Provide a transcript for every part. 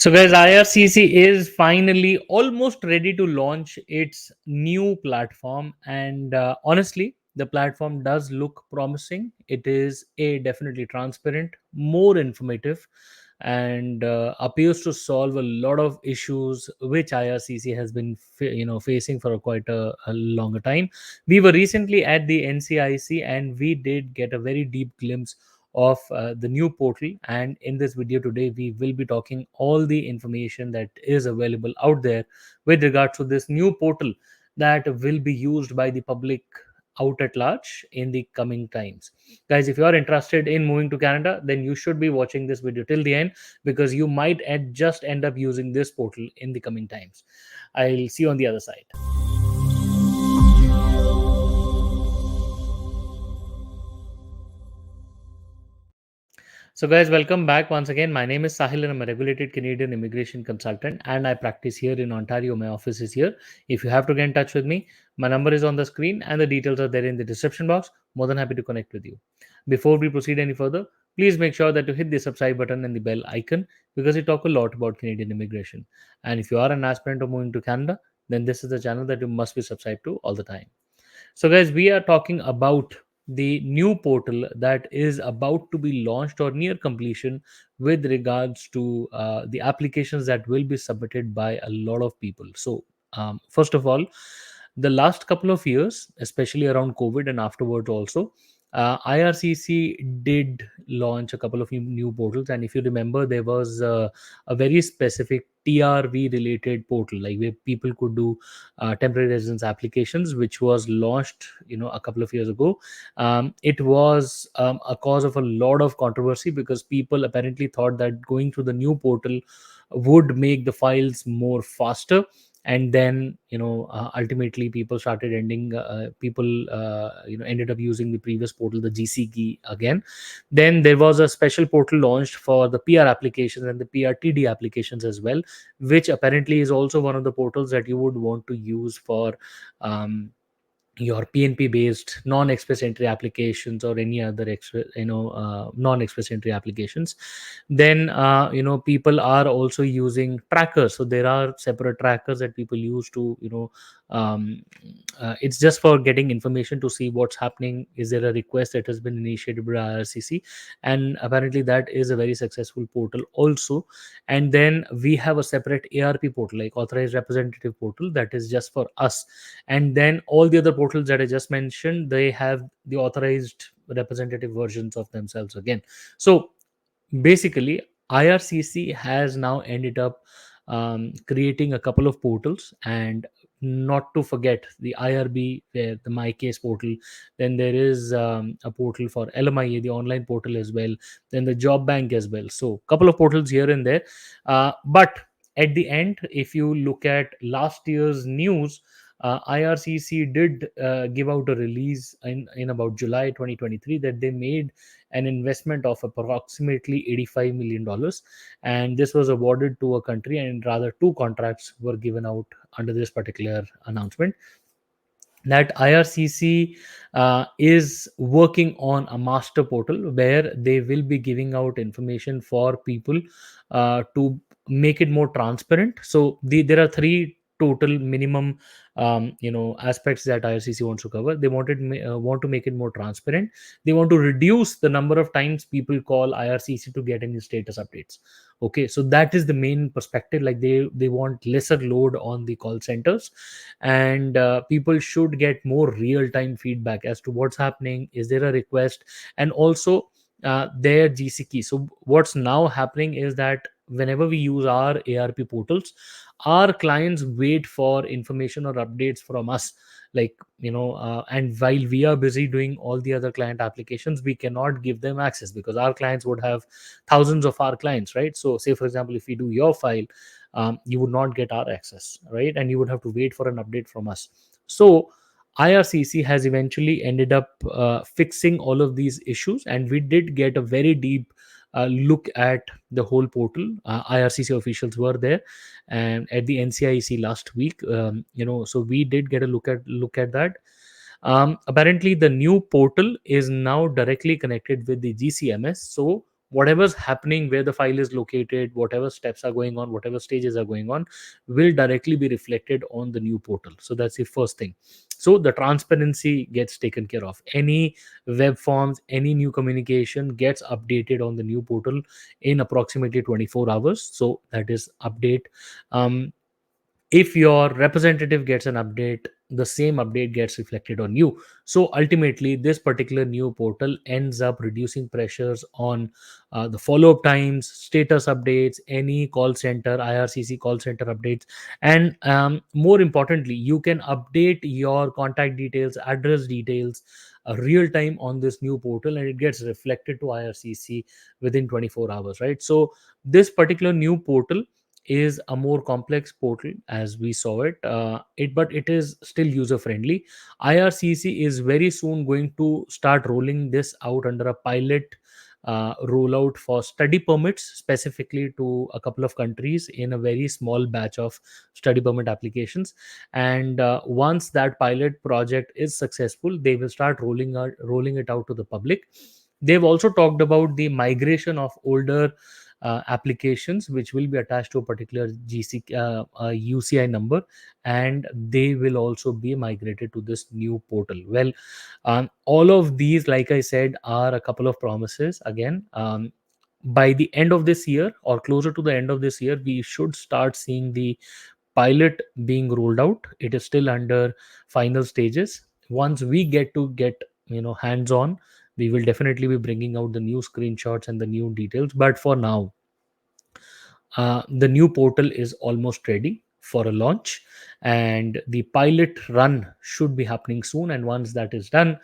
So, guys, IRCC is finally almost ready to launch its new platform, and honestly, the platform does look promising. It is definitely transparent, more informative, and appears to solve a lot of issues which IRCC has been, facing for quite a longer time. We were recently at the NCIC, and we did get a very deep glimpse of the new portal, and in this video today we will be talking all the information that is available out there with regards to this new portal that will be used by the public out at large in the coming times. Guys, if you are interested in moving to Canada, then you should be watching this video till the end, because you might just end up using this portal in the coming times. I'll see you on the other side. So, guys, welcome back once again. My name is Sahil, and I'm a regulated Canadian immigration consultant, and I practice here in Ontario. My office is here. If you have to get in touch with me, my number is on the screen, and the details are there in the description box. More than happy to connect with you. Before we proceed any further, please make sure that you hit the subscribe button and the bell icon, because we talk a lot about Canadian immigration. And if you are an aspirant of moving to Canada, then this is the channel that you must be subscribed to all the time. So, guys, we are talking about the new portal that is about to be launched or near completion with regards to the applications that will be submitted by a lot of people. So, first of all, the last couple of years, especially around COVID and afterwards also, IRCC did launch a couple of new portals. And if you remember, there was a very specific TRV related portal, like where people could do temporary residence applications, which was launched a couple of years ago. It was a cause of a lot of controversy, because people apparently thought that going through the new portal would make the files more faster, and then ultimately people ended up using the previous portal, the GCG, again. Then there was a special portal launched for the PR applications and the PRTD applications as well, which apparently is also one of the portals that you would want to use for um, your PNP based non-express entry applications, or any other non-express entry applications. Then people are also using trackers. So there are separate trackers that people use to um, it's just for getting information to see what's happening. Is there a request that has been initiated by IRCC? And apparently that is a very successful portal also. And then we have a separate ARP portal, like authorized representative portal, that is just for us. And then all the other portals that I just mentioned, they have the authorized representative versions of themselves again. So basically, IRCC has now ended up creating a couple of portals, and not to forget the IRB, where the My Case portal. Then there is a portal for LMIA, the online portal as well. Then the Job Bank as well. So couple of portals here and there. But at the end, if you look at last year's news, IRCC did give out a release in about July 2023, that they made an investment of approximately $85 million, and this was awarded to a country, and rather two contracts were given out under this particular announcement. That IRCC is working on a master portal where they will be giving out information for people to make it more transparent. So there are three total minimum aspects that IRCC wants to cover. They want to make it more transparent. They want to reduce the number of times people call IRCC to get any status updates. Okay, so that is the main perspective. Like they want lesser load on the call centers, and people should get more real time feedback as to what's happening. Is there a request? And also their GC key. So what's now happening is that whenever we use our ARP portals, our clients wait for information or updates from us, like and while we are busy doing all the other client applications, we cannot give them access, because our clients would have thousands of our clients, right? So say for example, if we do your file, you would not get our access, right? And you would have to wait for an update from us. So IRCC has eventually ended up fixing all of these issues, and we did get a very deep look at the whole portal. IRCC officials were there, and at the NCIC last week, so we did get a look at that. Apparently, the new portal is now directly connected with the GCMS. So whatever's happening, where the file is located, whatever steps are going on, whatever stages are going on, will directly be reflected on the new portal. So that's the first thing. So the transparency gets taken care of. Any web forms, any new communication gets updated on the new portal in approximately 24 hours. So that is update. um, if your representative gets an update, the same update gets reflected on you. So ultimately, this particular new portal ends up reducing pressures on the follow-up times, status updates, any call center, IRCC call center updates, and more importantly, you can update your contact details, address details, real time on this new portal, and it gets reflected to IRCC within 24 hours, right? So this particular new portal is a more complex portal as we saw it, but it is still user friendly. IRCC is very soon going to start rolling this out under a pilot rollout for study permits, specifically to a couple of countries in a very small batch of study permit applications. And once that pilot project is successful, they will start rolling it out to the public. They've also talked about the migration of older applications which will be attached to a particular UCI number, and they will also be migrated to this new portal. Well, all of these, like I said, are a couple of promises. Again, by the end of this year or closer to the end of this year, we should start seeing the pilot being rolled out. It is still under final stages. Once we get hands on, we will definitely be bringing out the new screenshots and the new details. But for now, the new portal is almost ready for a launch, and the pilot run should be happening soon. And once that is done,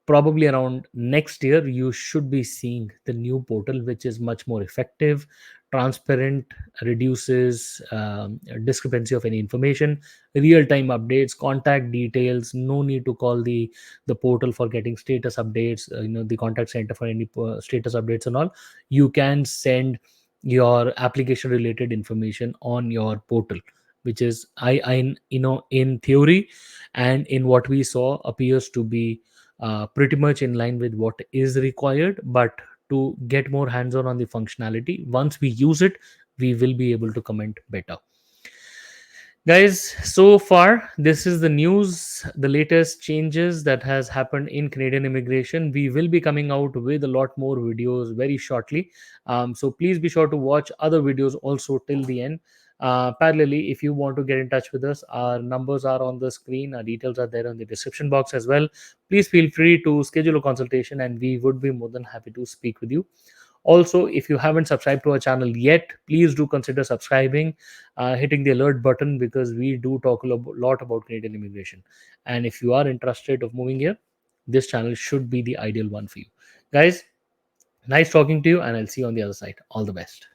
probably around next year, you should be seeing the new portal, which is much more effective, transparent, reduces discrepancy of any information, real time updates, contact details. No need to call the portal for getting status updates, the contact center for any status updates and all. You can send your application related information on your portal, which is I in theory and in what we saw appears to be pretty much in line with what is required. But to get more hands on the functionality, once we use it, we will be able to comment better. Guys, so far this is the news, the latest changes that has happened in Canadian immigration. We will be coming out with a lot more videos very shortly, so please be sure to watch other videos also till the end. Parallelly, if you want to get in touch with us, our numbers are on the screen, our details are there in the description box as well. Please feel free to schedule a consultation and we would be more than happy to speak with you. Also, if you haven't subscribed to our channel yet, please do consider subscribing, hitting the alert button, because we do talk a lot about Canadian immigration. And if you are interested of moving here, this channel should be the ideal one for you. Guys, nice talking to you, and I'll see you on the other side. All the best.